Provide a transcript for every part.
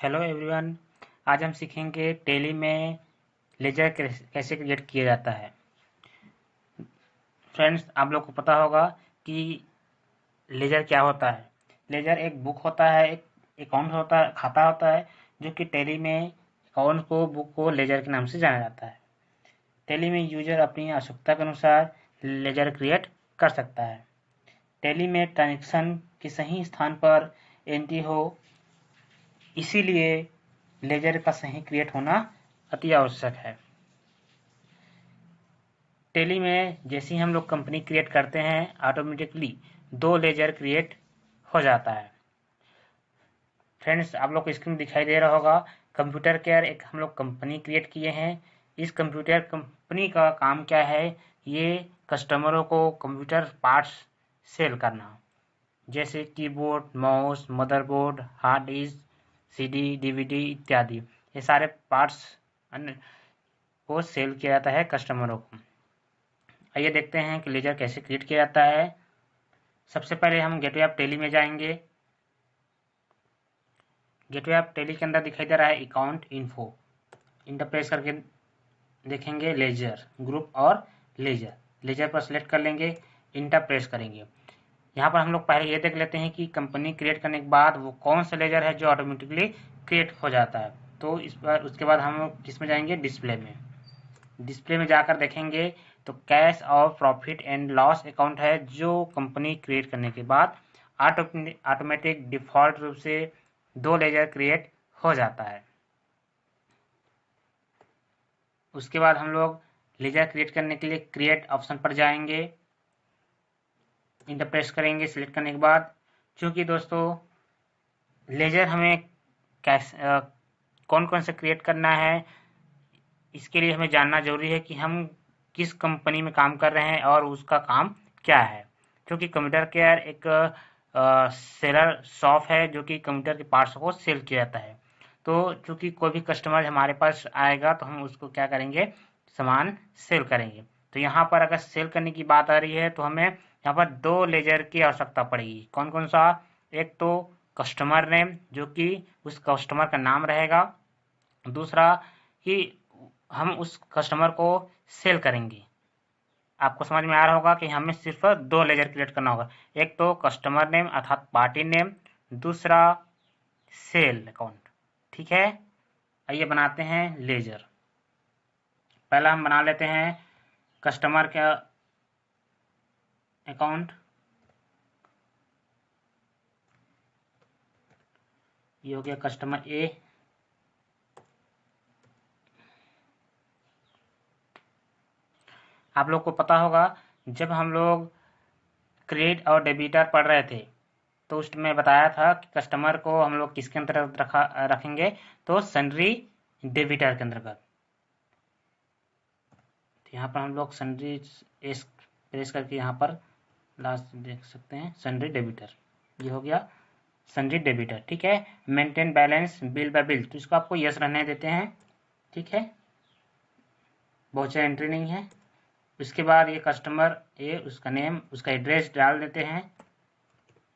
Hello everyone. आज हम सीखेंगे टैली में लेजर कैसे क्रिएट किया जाता है। फ्रेंड्स, आप लोग को पता होगा कि लेजर क्या होता है। लेजर एक बुक होता है, एक अकाउंट होता है, खाता होता है, जो कि टैली में अकाउंट को, बुक को लेजर के नाम से जाना जाता है। टैली में यूजर अपनी आवश्यकता के अनुसार लेजर क्रिएट कर सकता है। टैली में ट्रांजैक्शन के सही स्थान पर एंट्री हो, इसीलिए लेजर का सही क्रिएट होना अति आवश्यक है। टैली में जैसे ही हम लोग कंपनी क्रिएट करते हैं, ऑटोमेटिकली 2 लेजर क्रिएट हो जाता है। फ्रेंड्स, आप लोग को स्क्रीन दिखाई दे रहा होगा। कंप्यूटर केयर एक हम लोग कंपनी क्रिएट किए हैं। इस कंप्यूटर कंपनी का काम क्या है? ये कस्टमरों को कंप्यूटर पार्ट्स सेल करना, जैसे keyboard, mouse, motherboard, hard disk, CD, DVD इत्यादि। ये सारे पार्ट्स को सेल किया जाता है कस्टमरों को। आइए देखते हैं कि लेजर कैसे क्रिएट किया जाता है। सबसे पहले हम गेटवे ऑफ टैली में जाएंगे। गेटवे ऑफ टैली के अंदर दिखाई दे रहा है अकाउंट इन्फो। इंटर प्रेस करके देखेंगे लेजर ग्रुप और लेजर। लेजर पर सिलेक्ट कर लेंगे, इंटर प्रेस करेंगे। यहाँ पर हम लोग पहले ये देख लेते हैं कि कंपनी क्रिएट करने के बाद वो कौन सा लेजर है जो ऑटोमेटिकली क्रिएट हो जाता है। तो इस बार उसके बाद हम लोग किस में जाएंगे? डिस्प्ले में। डिस्प्ले में जाकर देखेंगे तो कैश और प्रॉफिट एंड लॉस अकाउंट है, जो कंपनी क्रिएट करने के बाद ऑटोमेटिक डिफॉल्ट रूप से 2 लेजर क्रिएट हो जाता है। उसके बाद हम लोग लेजर क्रिएट करने के लिए क्रिएट ऑप्शन पर जाएंगे, इंटर प्रेस करेंगे। सिलेक्ट करने के बाद चूंकि दोस्तों लेजर हमें कौन कौन सा क्रिएट करना है, इसके लिए हमें जानना जरूरी है कि हम किस कंपनी में काम कर रहे हैं और उसका काम क्या है। क्योंकि कंप्यूटर केयर एक सेलर शॉप है जो कि कंप्यूटर के पार्ट्स को सेल किया जाता है। तो चूंकि कोई भी कस्टमर हमारे पास आएगा तो हम उसको क्या करेंगे? सामान सेल करेंगे। तो यहाँ पर अगर सेल करने की बात आ रही है तो हमें यहाँ पर 2 लेजर की आवश्यकता पड़ेगी। कौन कौन सा? एक तो कस्टमर नेम, जो कि उस कस्टमर का नाम रहेगा। दूसरा कि हम उस कस्टमर को सेल करेंगे। आपको समझ में आ रहा होगा कि हमें सिर्फ 2 लेजर क्रिएट करना होगा। एक तो कस्टमर नेम अर्थात पार्टी नेम, दूसरा सेल अकाउंट। ठीक है, आइए बनाते हैं लेजर। पहला हम बना लेते हैं कस्टमर का अकाउंट। ये हो गया कस्टमर ए। आप लोग को पता होगा जब हम लोग क्रेडिट और डेबिटर पढ़ रहे थे तो उसमें बताया था कि कस्टमर को हम लोग किसके अंतर्गत रखेंगे? तो सन्ड्री डेबिटर के अंतर्गत। तो यहाँ पर हम लोग सन्ड्री एस प्रेस करके यहाँ पर लास्ट देख सकते हैं सन्ड्री डेबिटर। ये हो गया सन्ड्री डेबिटर। ठीक है, maintain balance bill bye bill, तो इसको आपको यस रहने देते हैं। ठीक है, बहुत एंट्री नहीं है। उसके बाद ये कस्टमर ए, उसका नेम, उसका एड्रेस डाल देते हैं।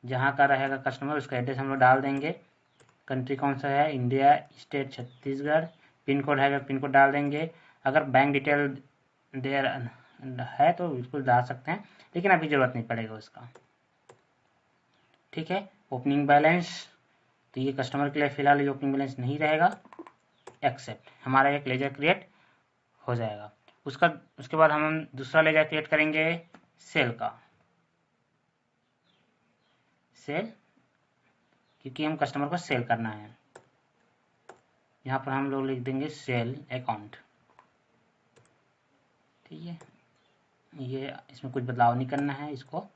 जहाँ का रहेगा कस्टमर उसका एड्रेस हम लोग डाल देंगे। कंट्री कौन सा है? India. State Chhattisgarh. Pin code है, पिन कोड डाल देंगे। अगर बैंक डिटेल देर है तो बिल्कुल डाल सकते हैं, लेकिन अभी ज़रूरत नहीं पड़ेगा उसका। ठीक है, ओपनिंग बैलेंस, तो ये कस्टमर के लिए फिलहाल ये ओपनिंग बैलेंस नहीं रहेगा। एक्सेप्ट, हमारा एक लेजर क्रिएट हो जाएगा। उसके बाद हम दूसरा लेजर क्रिएट करेंगे सेल का। सेल, क्योंकि हम कस्टमर को सेल करना है। यहाँ पर हम लोग लिख देंगे सेल अकाउंट। ठीक है, ये इसमें कुछ बदलाव नहीं करना है, इसको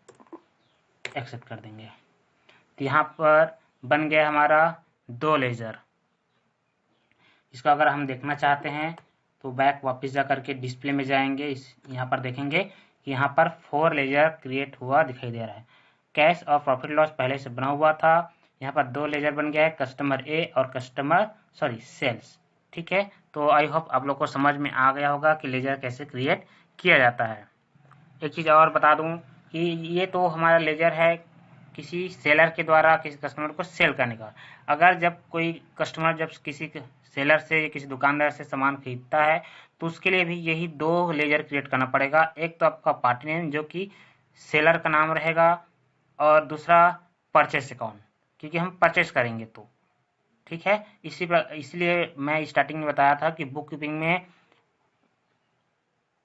एक्सेप्ट कर देंगे। तो यहाँ पर बन गया हमारा 2 लेजर। इसको अगर हम देखना चाहते हैं तो बैक वापस जा करके डिस्प्ले में जाएंगे। यहाँ पर देखेंगे कि यहाँ पर 4 लेजर क्रिएट हुआ दिखाई दे रहा है। कैश और प्रॉफिट लॉस पहले से बना हुआ था। यहाँ पर 2 लेजर बन गया है, कस्टमर ए और कस्टमर सेल्स। ठीक है, तो आई होप आप लोग को समझ में आ गया होगा कि लेजर कैसे क्रिएट किया जाता है। एक चीज़ और बता दूं कि ये तो हमारा लेजर है किसी सेलर के द्वारा किसी कस्टमर को सेल करने का। अगर जब कोई कस्टमर जब किसी सेलर से, किसी दुकानदार से सामान खरीदता है तो उसके लिए भी यही 2 लेजर क्रिएट करना पड़ेगा। एक तो आपका पार्टी नेम जो कि सेलर का नाम रहेगा, और दूसरा परचेस अकाउंट, क्योंकि हम परचेस करेंगे तो ठीक है। इसलिए मैं स्टार्टिंग में बताया था कि बुक कीपिंग में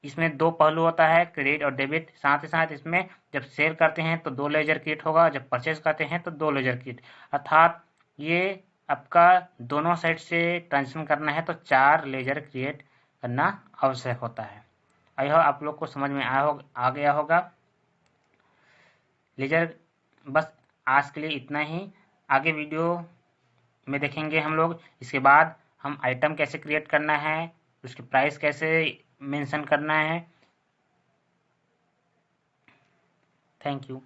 इसमें 2 पहलू होता है, क्रेडिट और डेबिट। साथ ही साथ इसमें जब सेल करते हैं तो 2 लेजर क्रिएट होगा, जब परचेज करते हैं तो 2 लेजर क्रिएट, अर्थात ये आपका दोनों साइड से ट्रांजेक्शन करना है तो 4 लेजर क्रिएट करना आवश्यक होता है। आई होप आप लोग को समझ में आ गया होगा लेजर। बस आज के लिए इतना ही। आगे वीडियो में देखेंगे हम लोग। इसके बाद हम आइटम कैसे क्रिएट करना है, उसकी प्राइस कैसे मेंशन करना है। Thank you.